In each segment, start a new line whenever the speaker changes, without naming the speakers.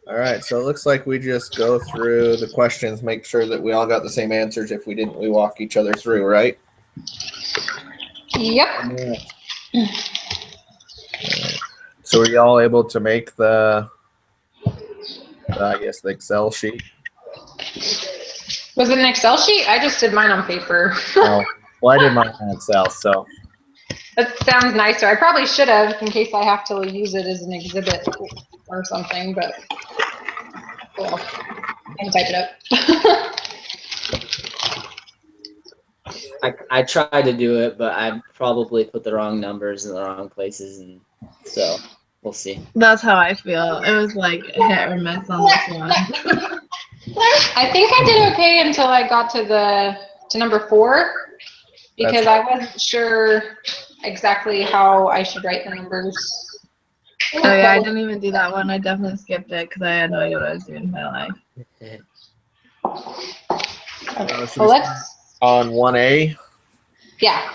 All right, so it looks like we just go through the questions, make sure that we all got the same answers. If we didn't, we walk each other through, right?
Yep.
So were you all able to make the I guess the Excel sheet?
Was it an Excel sheet? I just did mine on paper.
Oh, well, I did mine in Excel, so.
That sounds nicer. I probably should have in case I have to use it as an exhibit or something, but well, I can type it up.
I tried to do it, but I probably put the wrong numbers in the wrong places, and so we'll see.
That's how I feel. It was like hit or miss on this one.
I think I did okay until I got to number 4 because I wasn't sure exactly how I should write the numbers.
Oh yeah, I didn't even do that one. I definitely skipped it because I had no idea what I was doing in my life.
Okay, so let's
on 1A.
Yeah.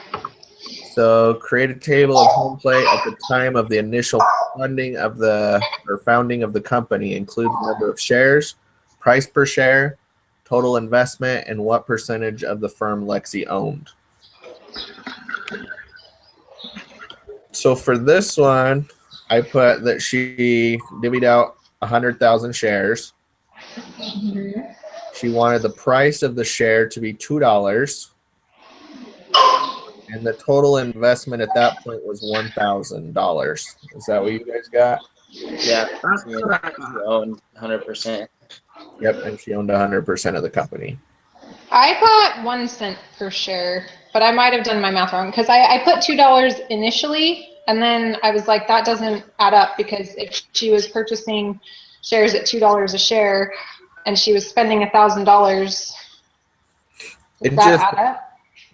So create a table of Homeplate at the time of the initial founding of the company. Include the number of shares, price per share, total investment, and what percentage of the firm Lexi owned. So for this one, I put that she divvied out 100,000 shares.
Mm-hmm.
She wanted the price of the share to be $2, and the total investment at that point was $1,000. Is that what you guys got?
Yeah, she owned 100%.
Yep, and she owned 100% of the company.
I got 1 cent per share, but I might have done my math wrong because I put $2 initially, and then I was like, that doesn't add up because if she was purchasing shares at $2 a share and she was spending $1,000, does that add up?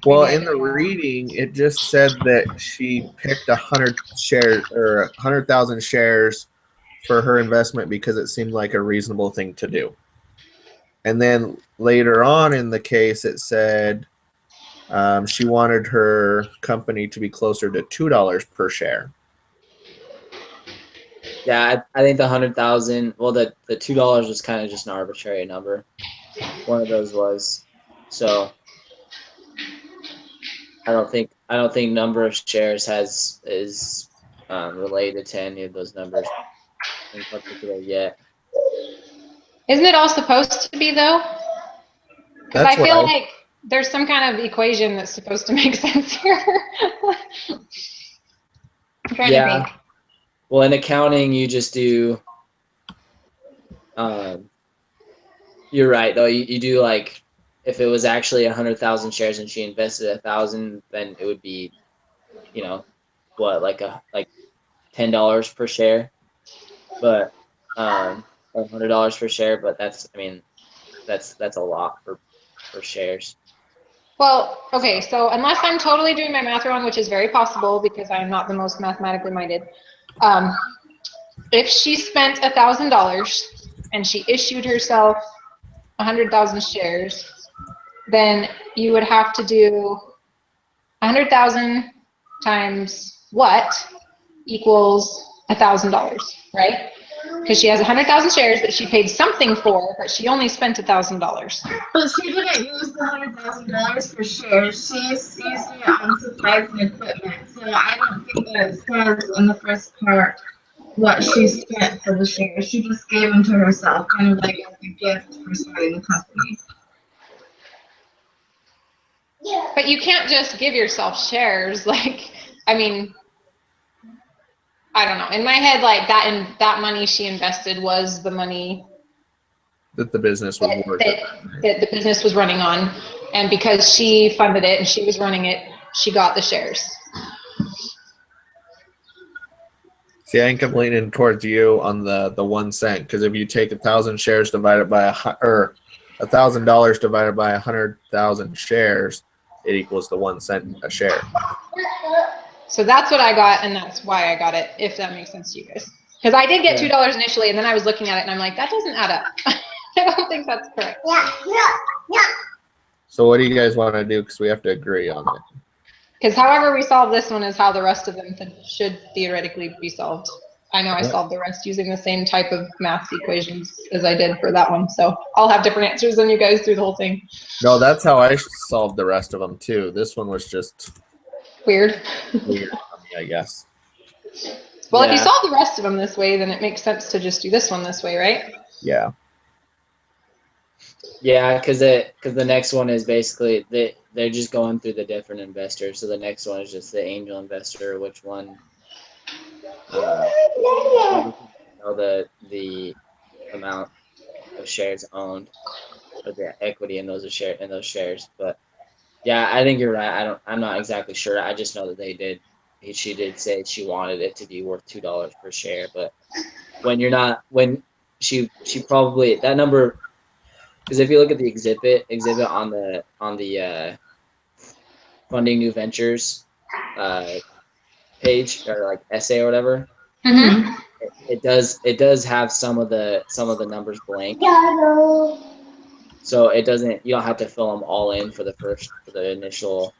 Well, in the reading, it just said that she picked 100 shares or 100,000 shares for her investment because it seemed like a reasonable thing to do. And then later on in the case, it said she wanted her company to be closer to $2 per share.
Yeah, I think the 100,000. Well, the $2 was kind of just an arbitrary number. One of those was. So I don't think number of shares is related to any of those numbers in particular yet.
Isn't it all supposed to be though? Because I feel like there's some kind of equation that's supposed to make sense here. I'm trying to think.
Well, in accounting, you just do. You're right though. You do like if it was actually 100,000 shares and she invested 1,000, then it would be, what like $10 per share, but or $100 per share. But that's a lot for shares.
Well, okay, so unless I'm totally doing my math wrong, which is very possible because I'm not the most mathematically minded, if she spent $1,000 and she issued herself 100,000 shares, then you would have to do 100,000 times what equals $1,000, right? Because she has 100,000 shares that she paid something for, but she only spent $1,000.
But she didn't use the $100,000 for shares. She's using it on supplies and equipment. So I don't think that it says in the first part what she spent for the shares. She just gave them to herself, kind of like as a gift for starting the company.
But you can't just give yourself shares. Like, I mean, I don't know. In my head, like that money she invested was the money
that the business was worth.
That the business was running on, and because she funded it and she was running it, she got the shares.
See, I think I'm leaning towards you on the 1 cent, because if you take 1,000 shares divided by $1,000 divided by 100,000 shares, it equals the 1 cent a share.
So that's what I got, and that's why I got it, if that makes sense to you guys. Because I did get $2 initially, and then I was looking at it, and I'm like, that doesn't add up. I don't think that's correct.
Yeah.
So what do you guys want to do? Because we have to agree on it.
Because however we solve this one is how the rest of them should theoretically be solved. I know I
Yep.
solved the rest using the same type of math equations as I did for that one. So I'll have different answers than you guys through the whole thing.
No, that's how I solved the rest of them too. This one was just
Weird.
weird on me, I guess.
Well, if you
Yeah.
solve the rest of them this way, then it makes sense to just do this one this way, right?
Yeah.
Yeah, because the next one is basically they're just going through the different investors. So the next one is just the angel investor, which one know the amount of shares owned or the equity in those shares. But yeah, I think you're right. I'm not exactly sure. I just know that she did say she wanted it to be worth $2 per share. But when she probably that number, because if you look at the exhibit on the funding new ventures page or like essay or whatever,
Mm-hmm.
it does have some of the numbers blank. So it doesn't, you don't have to fill them all in for the initial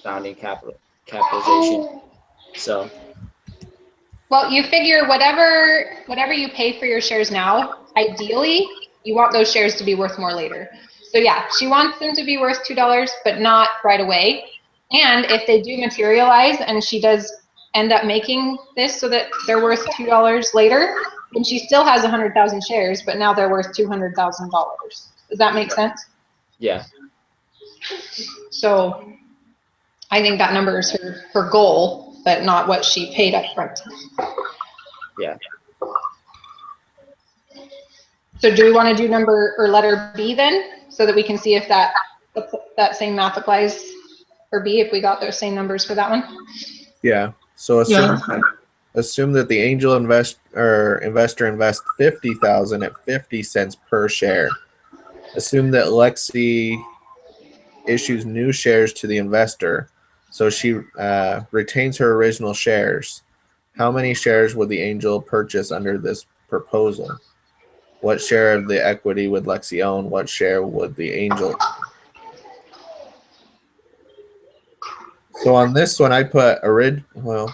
founding capitalization. So
Well, you figure whatever you pay for your shares now, ideally, you want those shares to be worth more later. So yeah, she wants them to be worth $2, but not right away. And if they do materialize and she does end up making this so that they're worth $2 later, then she still has 100,000 shares, but now they're worth $200,000. Does that make sense?
yeah,
So I think that number is her goal, but not what she paid up front.
yeah.
So do we want to do number or letter B then, so that we can see if that same math applies for B, if we got those same numbers for that one?
Yeah. So assume that the angel investor invests 50,000 at 50 cents per share. Assume that Lexi issues new shares to the investor, so she retains her original shares. How many shares would the angel purchase under this proposal? What share of the equity would Lexi own? What share would the angel? So on this one, I put well,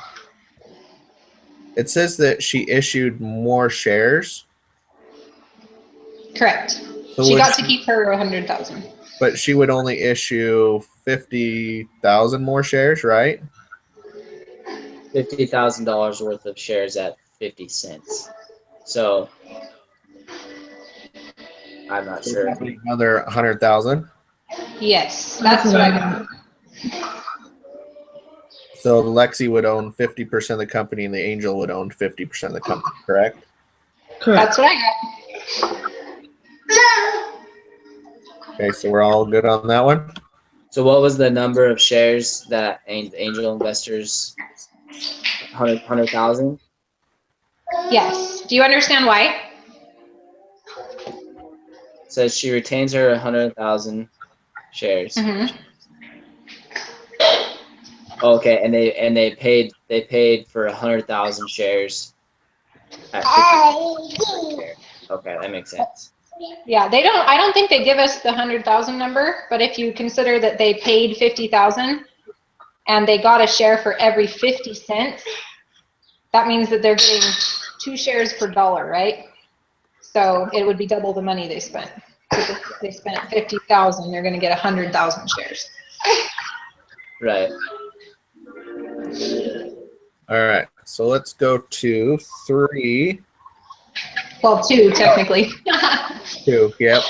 it says that she issued more shares.
Correct.
So
She got to keep her 100,000.
but she would only issue 50,000 more shares, right?
$50,000 worth of shares at 50 cents. So I'm not
So
sure.
another 100,000.
Yes, that's what I got.
So Lexi would own 50% of the company, and the angel would own 50% of the company. Correct?
That's what I got.
Okay, so we're all good on that one.
So what was the number of shares that angel investors? 100,000.
Yes. Do you understand why?
Says she retains her 100,000 shares.
Mm-hmm.
Okay, and they paid for 100,000 shares at 50 shares. Okay, that makes sense.
Yeah, I don't think they give us the 100,000 number, but if you consider that they paid 50,000 and they got a share for every 50 cents, that means that they're getting 2 shares per dollar, right? So it would be double the money they spent. So if they spent 50,000, they're going to get 100,000 shares.
Right.
All right, so let's go to 3.
Well, 2 technically.
2, yep.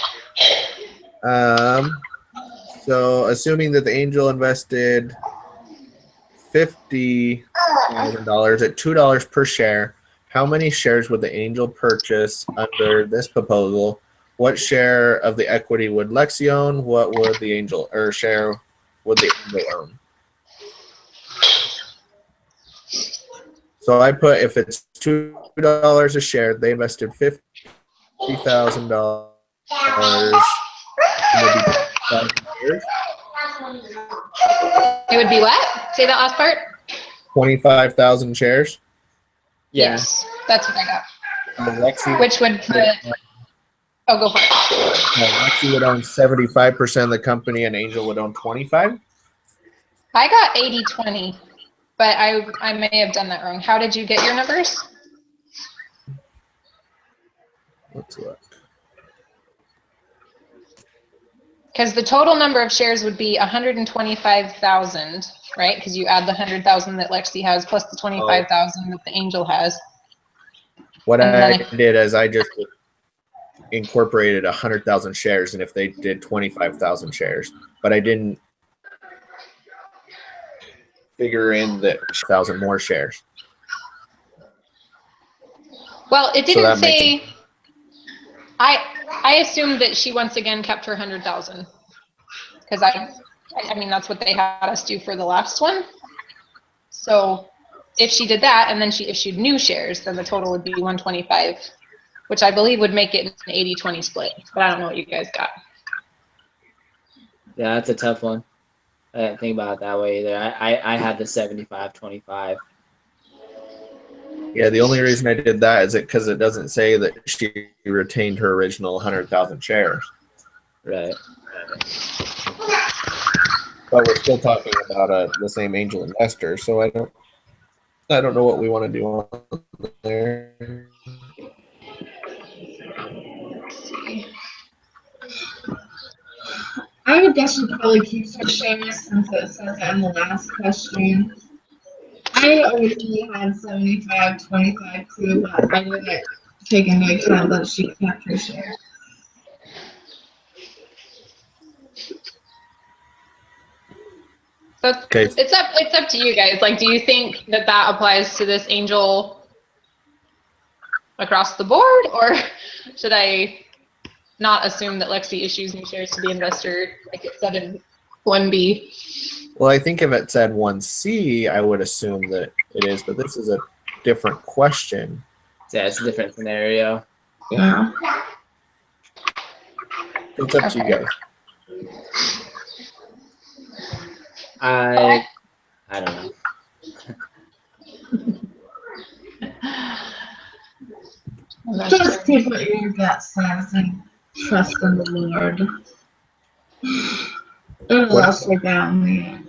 So assuming that the angel invested $50,000 at $2 per share, how many shares would the angel purchase under this proposal? What share of the equity would Lexi own? What would the angel or share would the angel own? So I put if it's $2 a share, they invested $50,000.
It would be what? Say that last part.
25,000 shares.
Yeah.
Yes, that's what I got.
Lexi,
Which would put. Oh, go for it.
Lexi would own 75% of the company, and Angel would own 25.
I got 80-20. but I may have done that wrong. How did you get your numbers?
Let's look.
Because the total number of shares would be 125,000, right? Because you add the 100,000 that Lexi has plus the 25,000 that the angel has.
What
And
I
then
did is I just incorporated 100,000 shares, and if they did 25,000 shares, but I didn't figure in that 1,000 more shares.
Well, it
So
didn't
that makes
say. I assumed that she once again kept her 100,000 because I mean that's what they had us do for the last one. So if she did that and then she issued new shares, then the total would be 125, which I believe would make it an 80-20 split. But I don't know what you guys got.
Yeah, that's a tough one. I didn't think about it that way either. I had the 75-25.
Yeah, the only reason I did that is because it doesn't say that she retained her original 100,000 shares.
Right.
But we're still talking about the same angel investor, so I don't know what we want to do on there.
Let's see.
I would guess she probably keeps her shares since it says it in the last question. I originally had 75-25 too, but I didn't take into account that she kept her share.
So
Okay.
it's up to you guys. Like, do you think that applies to this angel across the board, or should I not assume that Lexi issues new shares to the investor like it said in 1B?
Well, I think if it said 1C, I would assume that it is, but this is a different question.
Yeah, it's a different scenario.
Yeah.
It's up to you guys.
I don't know.
Just take what your gut says and trust in the Lord. It'll
What-
work out in the end.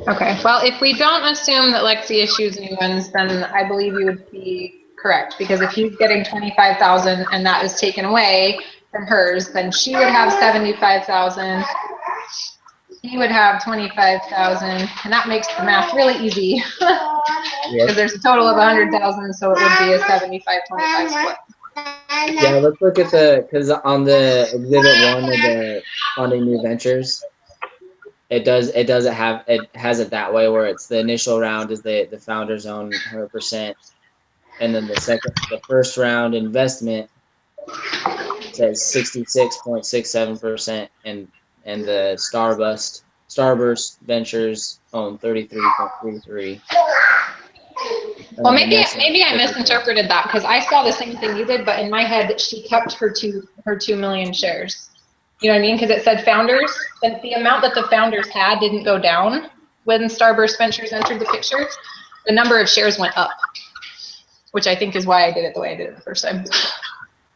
Okay. Well, if we don't assume that Lexi issues new ones, then I believe you would be correct, because if he's getting 25,000 and that is taken away from hers, then she would have 75,000. He would have 25,000, and that makes the math really easy because there's a total of 100,000, so it would be a 75-25 split.
Yeah, let's look at because on the exhibit 1 of the funding new ventures, it has it that way where it's the initial round is the founders own 100%, and then the first round investment says 66.67%, and the Starburst Ventures own 33.33.
Well, maybe I misinterpreted that because I saw the same thing you did, but in my head, she kept her 2 million shares. You know what I mean? Because it said founders, but the amount that the founders had didn't go down when Starburst Ventures entered the picture. The number of shares went up, which I think is why I did it the way I did it the first time.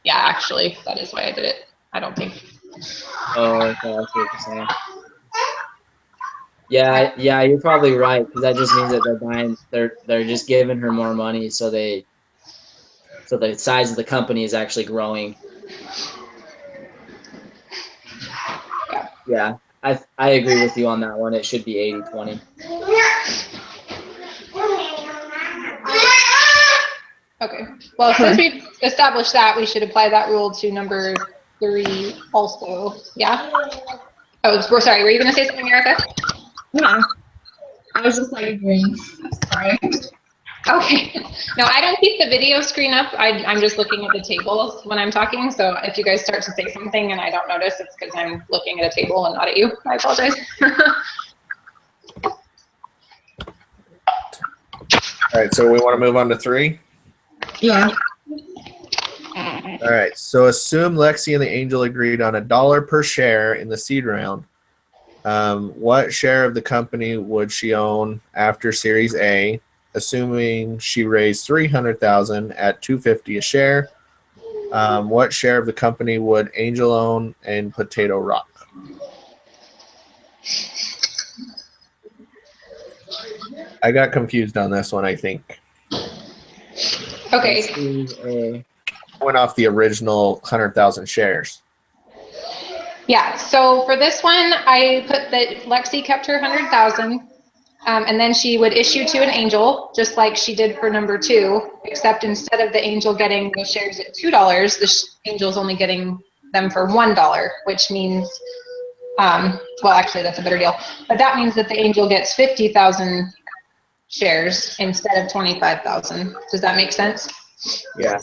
Yeah, actually, that is why I did it. I don't think.
Oh, okay, I see what you're saying. Yeah, you're probably right, because that just means that they're just giving her more money, so the size of the company is actually growing. Yeah, I agree with you on that one. It should be 80-20.
Okay. Well, since we've established that, we should apply that rule to number 3 also. Yeah? Oh, we're sorry. Were you going to say something, Erica?
Yeah. I was just like agreeing. Sorry.
Okay. No, I don't keep the video screen up. I'm just looking at the table when I'm talking. So if you guys start to say something and I don't notice, it's because I'm looking at a table and not at you. I apologize.
All right, so we want to move on to 3?
Yeah.
All right, so assume Lexi and the angel agreed on $1 per share in the seed round. What share of the company would she own after Series A, assuming she raised $300,000 at $2.50 a share? What share of the company would Angel own and Potato Rock? I got confused on this one, I think.
Okay.
Went off the original 100,000 shares.
Yeah, so for this one, I put that Lexi kept her 100,000, and then she would issue to an angel, just like she did for number 2, except instead of the angel getting the shares at $2, the angel's only getting them for $1, which means, well, actually, that's a better deal. But that means that the angel gets 50,000 shares instead of 25,000. Does that make sense?
Yeah.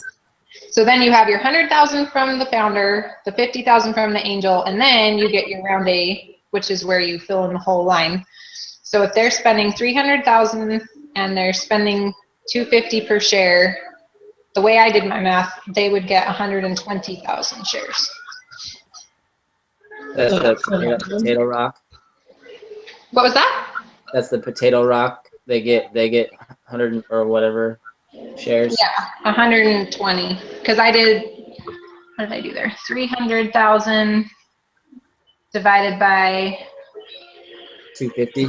So then you have your 100,000 from the founder, the 50,000 from the angel, and then you get your round A, which is where you fill in the whole line. So if they're spending 300,000 and they're spending 250 per share, the way I did my math, they would get 120,000 shares.
That's the potato rock.
What was that?
That's the potato rock. They get 100 or whatever shares.
Yeah, 120. Because I did, what did I do there? 300,000 divided by
250.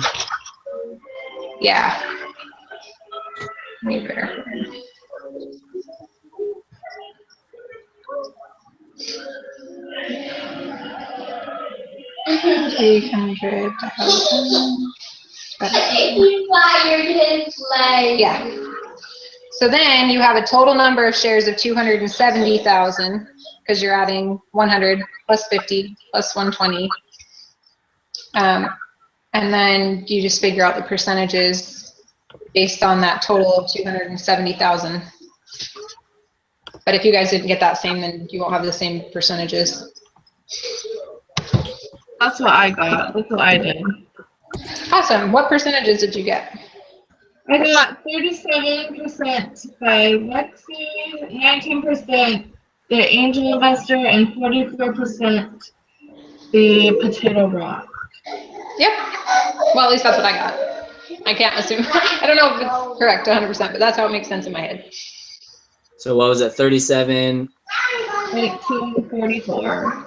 Yeah. Maybe better. Yeah. So then you have a total number of shares of 270,000 because you're adding 100 plus 50 plus 120. And then you just figure out the percentages based on that total of 270,000. But if you guys didn't get that same, then you won't have the same percentages.
That's what I got. That's what I did.
Awesome. What percentages did you get?
I got 37% by Lexi, 19% the angel investor, and 44% the potato rock.
Yep. Well, at least that's what I got. I can't assume. I don't know if it's correct 100%, but that's how it makes sense in my head.
So what was it? 37.
1944.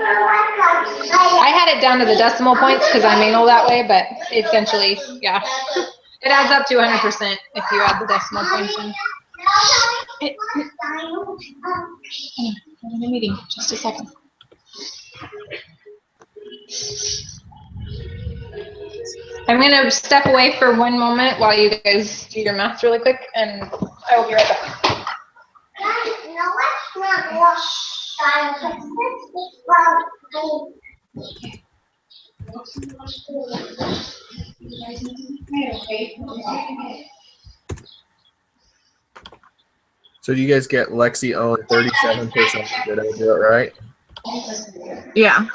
I had it down to the decimal points because I'm anal that way, but essentially, yeah. It adds up to 100% if you add the decimal points in. I'm in a meeting. Just a second. I'm going to step away for one moment while you guys do your math really quick, and I will be right back.
So do you guys get Lexi owned 37%? Did I do it right?
Yeah.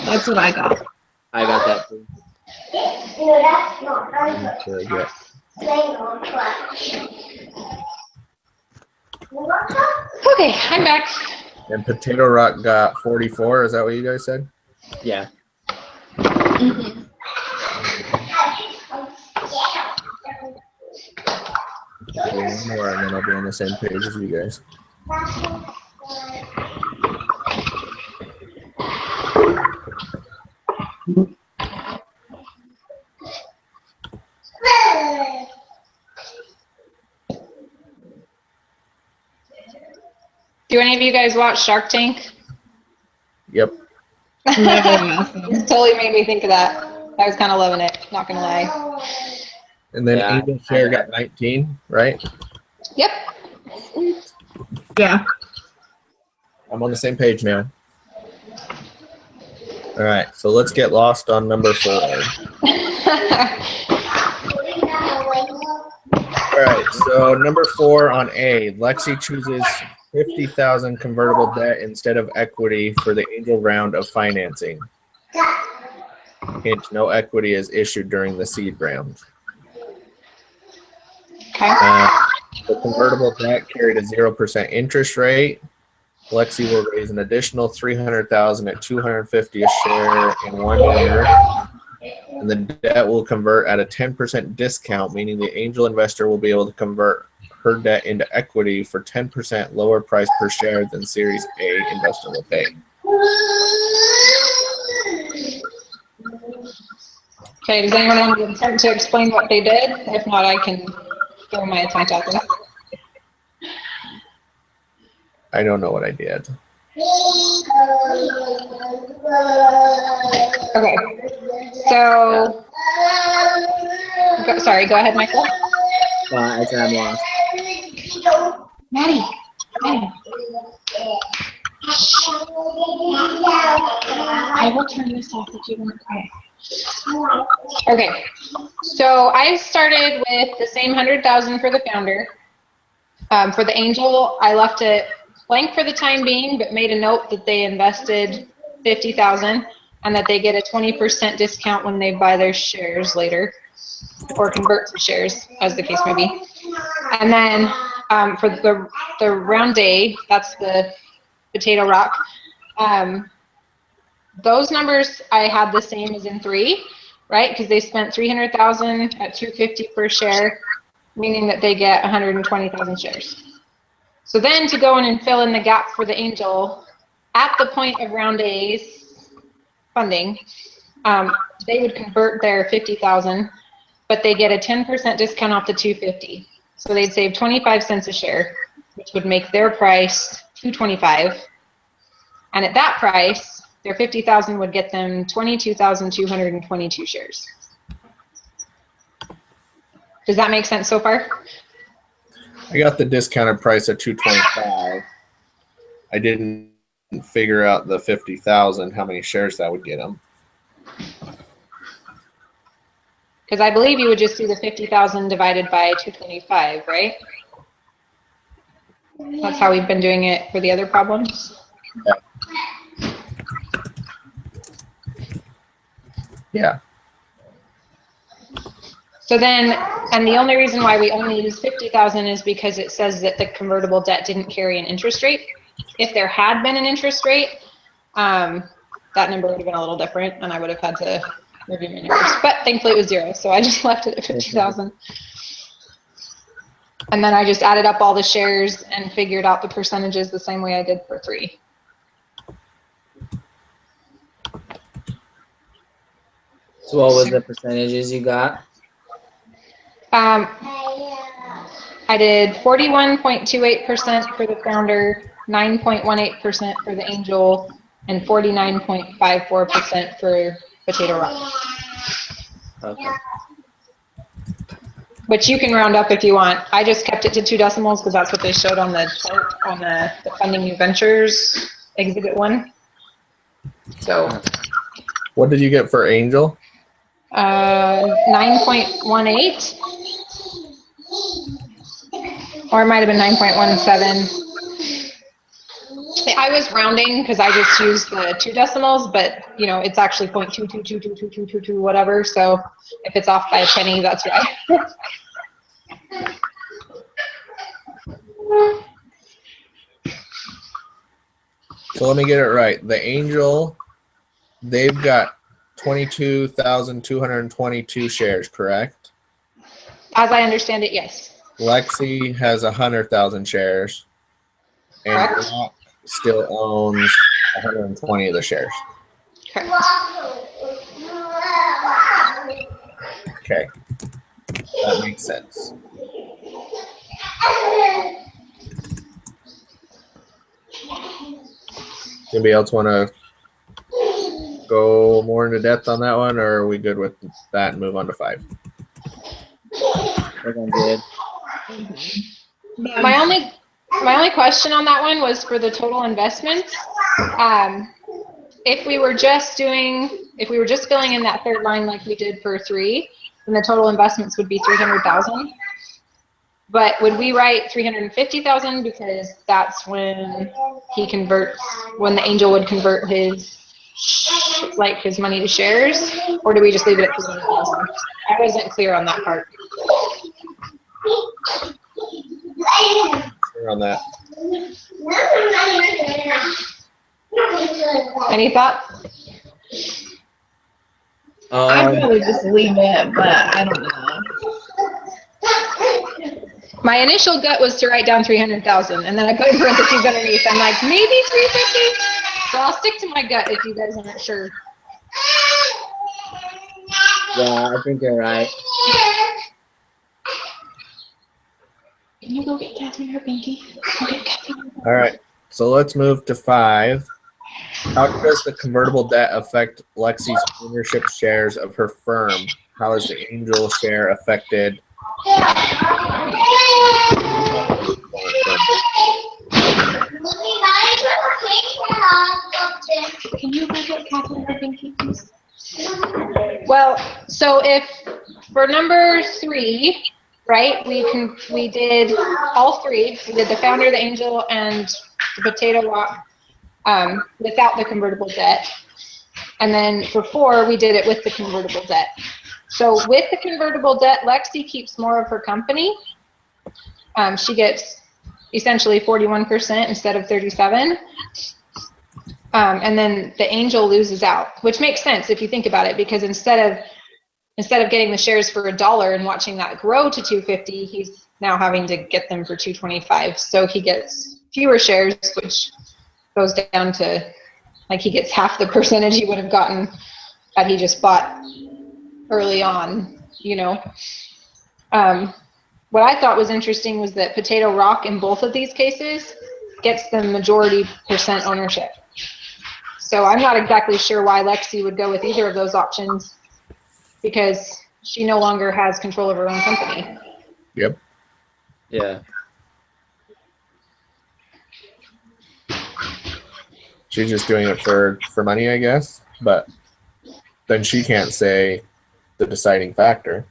That's what I got.
I got that too.
Okay, I'm back.
And Potato Rock got 44. Is that what you guys said?
Yeah.
Mm-hmm.
One more, and then I'll be on the same page as you guys.
Do any of you guys watch Shark Tank?
Yep.
It totally made me think of that. I was kind of loving it, not gonna lie.
And then
Yeah,
Angel Share got 19, right?
Yep.
Yeah.
I'm on the same page now. All right, so let's get lost on number 4. All right, so number 4 on A, Lexi chooses 50,000 convertible debt instead of equity for the angel round of financing. Hint, no equity is issued during the seed round.
Okay.
The convertible debt carried a 0% interest rate. Lexi will raise an additional 300,000 at 250 a share in 1 year. And the debt will convert at a 10% discount, meaning the angel investor will be able to convert her debt into equity for 10% lower price per share than Series A investor will pay.
Okay, does anyone want to attempt to explain what they did? If not, I can throw my attempt out there.
I don't know what I did.
Okay, so, sorry, go ahead, Michael.
I said I'm lost.
Maddie. I will turn this off if you want. Okay, so I started with the same 100,000 for the founder. For the angel, I left it blank for the time being, but made a note that they invested 50,000 and that they get a 20% discount when they buy their shares later, or convert to shares, as the case may be. And then for the round day, that's the potato rock. Those numbers I had the same as in 3, right? Because they spent 300,000 at 250 per share, meaning that they get 120,000 shares. So then to go in and fill in the gap for the angel, at the point of round A's funding, they would convert their 50,000, but they get a 10% discount off the 250. So they'd save 25 cents a share, which would make their price $225. And at that price, their 50,000 would get them 22,222 shares. Does that make sense so far?
I got the discounted price at $225. I didn't figure out the 50,000, how many shares that would get them.
Because I believe you would just do the 50,000 divided by 225, right? That's how we've been doing it for the other problems.
Yeah.
So then, and the only reason why we only use 50,000 is because it says that the convertible debt didn't carry an interest rate. If there had been an interest rate, that number would have been a little different, and I would have had to review my numbers. But thankfully it was 0, so I just left it at 50,000. And then I just added up all the shares and figured out the percentages the same way I did for 3.
So what was the percentages you got?
I did 41.28% for the founder, 9.18% for the angel, and 49.54% for potato rock.
Okay.
Which you can round up if you want. I just kept it to 2 decimals because that's what they showed on the chart on the Funding New Ventures Exhibit 1. So.
What did you get for angel?
9.18. Or it might have been 9.17. I was rounding because I just used the 2 decimals, but you know, it's actually 0.2222222 whatever. So if it's off by a penny, that's right.
So let me get it right. The angel, they've got 22,222 shares, correct?
As I understand it, yes.
Lexi has 100,000 shares, and
Correct.
Rock still owns 120 of the shares.
Correct.
Okay, that makes sense. Anybody else want to go more into depth on that one, or are we good with that and move on to 5?
I think I'm good.
My only question on that one was for the total investment. If we were just filling in that third line like we did for 3, then the total investments would be 300,000. But would we write 350,000 because that's when when the angel would convert his money to shares, or do we just leave it at 300,000? I wasn't clear on that part.
Clear on that.
Any thought?
I'd rather just leave it, but I don't know.
My initial gut was to write down 300,000, and then I put in parentheses underneath. I'm like, maybe 350. So I'll stick to my gut if you guys aren't sure.
Yeah, I think you're right.
Can you go get Catherine her binky? Go get Catherine.
All right. So let's move to 5. How does the convertible debt affect Lexi's ownership shares of her firm? How is the angel share affected?
Can you go get Catherine her binky, please? Well, so if for number 3, right, we did all 3. We did the founder, the angel, and the potato rock without the convertible debt. And then for 4, we did it with the convertible debt. So with the convertible debt, Lexi keeps more of her company. She gets essentially 41% instead of 37%. And then the angel loses out, which makes sense if you think about it, because instead of getting the shares for $1 and watching that grow to $2.50, he's now having to get them for $2.25. So he gets fewer shares, which goes down to like he gets half the percentage he would have gotten had he just bought early on, you know. What I thought was interesting was that Potato Rock in both of these cases gets the majority percent ownership. So I'm not exactly sure why Lexi would go with either of those options, because she no longer has control of her own company.
Yep.
Yeah.
She's just doing it for money, I guess. But then she can't say the deciding factor.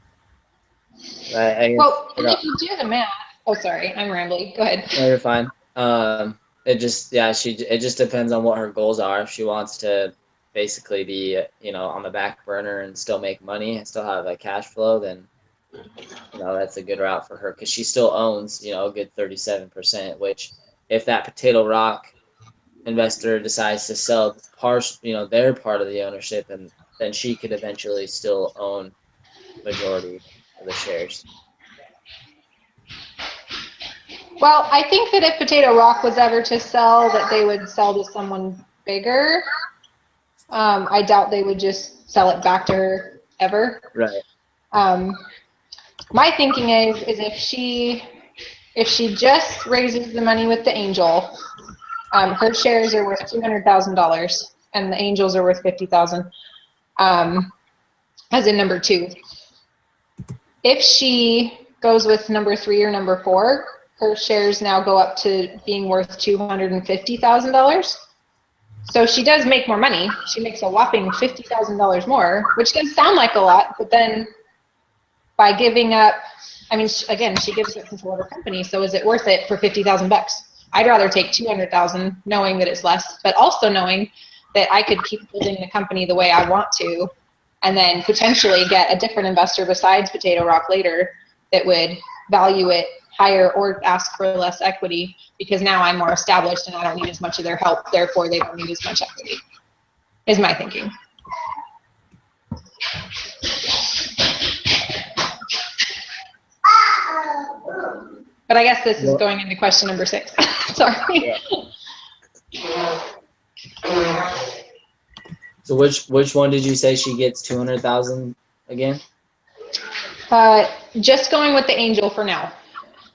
I guess,
Well, and if you do the math, oh, sorry, I'm rambling. Go ahead.
no, you're fine. It just it just depends on what her goals are. If she wants to basically be on the back burner and still make money and still have a cash flow, then that's a good route for her, because she still owns a good 37%. Which if that Potato Rock investor decides to sell their part of the ownership, and then she could eventually still own majority of the shares.
Well, I think that if Potato Rock was ever to sell, that they would sell to someone bigger. I doubt they would just sell it back to her ever.
Right.
My thinking is if she just raises the money with the angel, her shares are worth $200,000 and the angels are worth $50,000, as in number 2. If she goes with number 3 or number 4, her shares now go up to being worth $250,000. So she does make more money. She makes a whopping $50,000 more, which can sound like a lot, but then by giving up, I mean, again, she gives up control of her company. So is it worth it for $50,000? I'd rather take $200,000, knowing that it's less, but also knowing that I could keep building the company the way I want to, and then potentially get a different investor besides Potato Rock later that would value it higher or ask for less equity, because now I'm more established and I don't need as much of their help, therefore they don't need as much equity, is my thinking. But I guess this is going into question number 6. Sorry.
Yeah.
So which one did you say she gets 200,000 again?
Just going with the angel for now.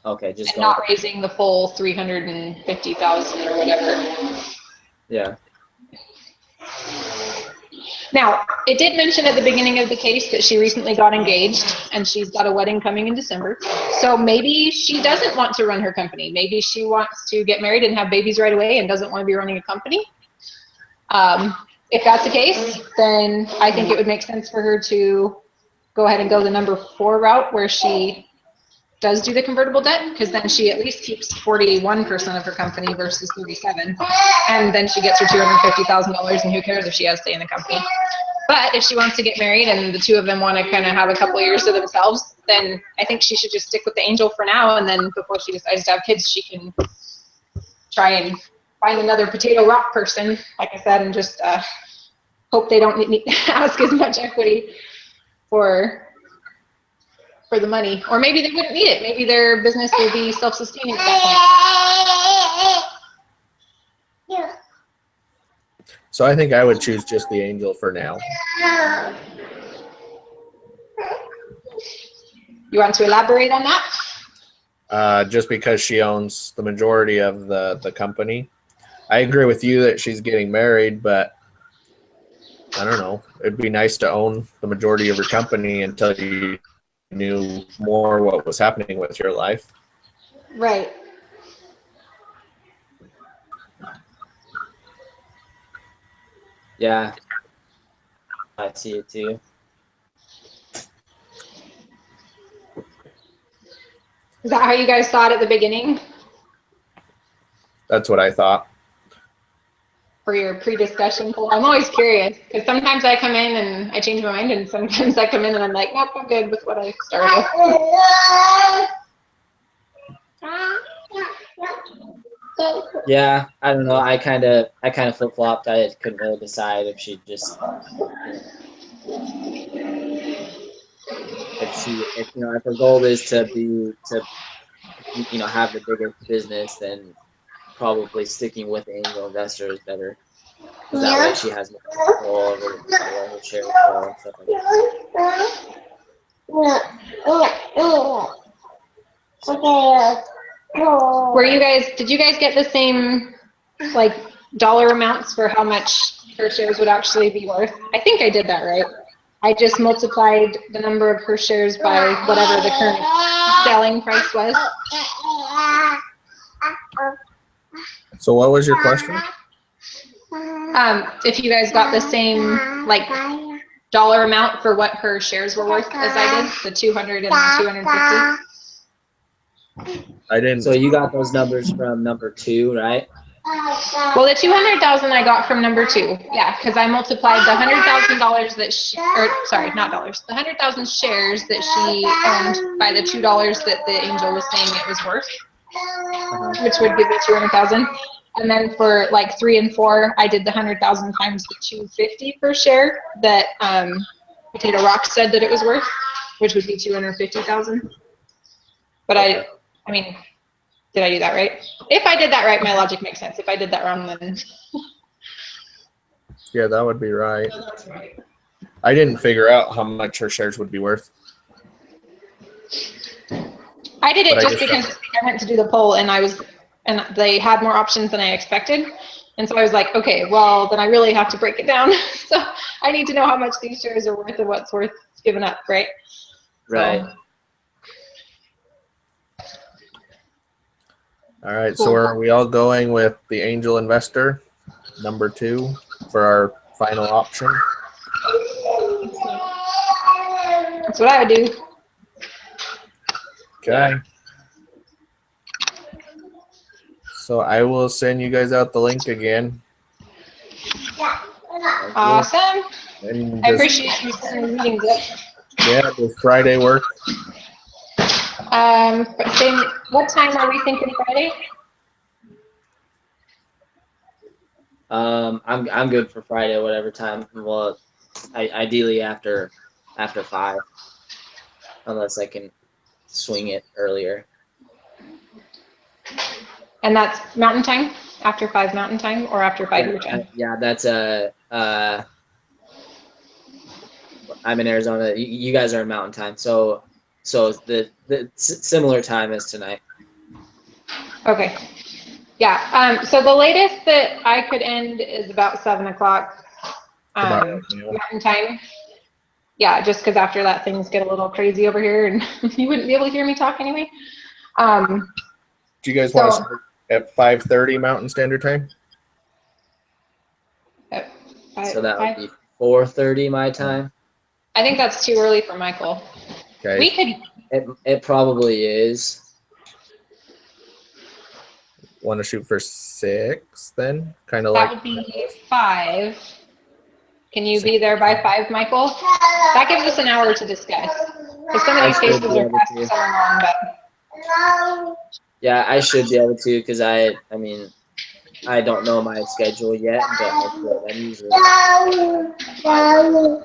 Okay, just
and not raising the full 350,000 or whatever.
Yeah.
Now, it did mention at the beginning of the case that she recently got engaged and she's got a wedding coming in December. So maybe she doesn't want to run her company. Maybe she wants to get married and have babies right away and doesn't want to be running a company. If that's the case, then I think it would make sense for her to go ahead and go the number 4 route, where she does do the convertible debt, because then she at least keeps 41% of her company versus 37%, and then she gets her $250,000, and who cares if she has stay in the company. But if she wants to get married and the two of them want to kind of have a couple of years to themselves, then I think she should just stick with the angel for now, and then before she decides to have kids, she can try and find another Potato Rock person, like I said, and just hope they don't need ask as much equity for the money. Or maybe they wouldn't need it. Maybe their business will be self-sustaining at that point.
Yeah.
So I think I would choose just the angel for now.
You want to elaborate on that?
Just because she owns the majority of the company. I agree with you that she's getting married, but I don't know. It'd be nice to own the majority of your company until you knew more what was happening with your life.
Right.
Yeah, I see it too.
Is that how you guys thought at the beginning
That's what I thought.
for your pre-discussion poll? I'm always curious because sometimes I come in and I change my mind, and sometimes I come in and I'm like, nope, I'm good with what I started with.
Yeah, I don't know. I kind of flip flopped. I couldn't really decide if she just, if her goal is to have the biggest business, then probably sticking with angel investor is better. Because that way she has more control over where her shares go and stuff like
that. Did you guys get the same like dollar amounts for how much her shares would actually be worth? I think I did that right. I just multiplied the number of her shares by whatever the current selling price was.
So what was your question?
If you guys got the same like dollar amount for what her shares were worth as I did, the 200 and the 250.
I didn't.
So you got those numbers from number 2, right?
Well, the 200,000 I got from number 2, yeah, because I multiplied the $100,000 that she, or sorry, not dollars, the 100,000 shares that she owned by the $2 that the angel was saying it was worth, which would give me 200,000. And then for like 3 and 4, I did the 100,000 times the 250 per share that Potato Rock said that it was worth, which would be 250,000. But I mean, did I do that right? If I did that right, my logic makes sense. If I did that wrong, then
yeah, that would be right. I didn't figure out how much her shares would be worth.
I did it just because I went to do the poll and they had more options than I expected. And so I was like, okay, well, then I really have to break it down. So I need to know how much these shares are worth and what's worth giving up, right?
Right.
So,
all right, so are we all going with the angel investor, number 2, for our final option?
that's what I would do.
Okay. So I will send you guys out the link again.
Awesome.
And
I appreciate you sending the meetings up.
Yeah, does Friday work?
What time are we thinking Friday?
I'm good for Friday, whatever time. Well, ideally after 5, unless I can swing it earlier.
And that's Mountain Time, after 5 Mountain Time, or after 5 your time?
Yeah, that's I'm in Arizona. You guys are in Mountain Time, so the similar time as tonight.
Okay. Yeah. So the latest that I could end is about 7 o'clock Mountain Time. Yeah, just because after that things get a little crazy over here, and you wouldn't be able to hear me talk anyway.
Do you guys want to start at 5:30 Mountain Standard Time?
So that would be 4:30 my time.
I think that's too early for Michael.
Okay.
We could.
It probably is.
Want to shoot for 6 then? Kind of
That
like.
would be 5. Can you be there by 5, Michael? That gives us an hour to discuss. Because some of these cases are passing so long, but.
Yeah, I should be able to, because I mean, I don't know my schedule yet, but I'm usually. So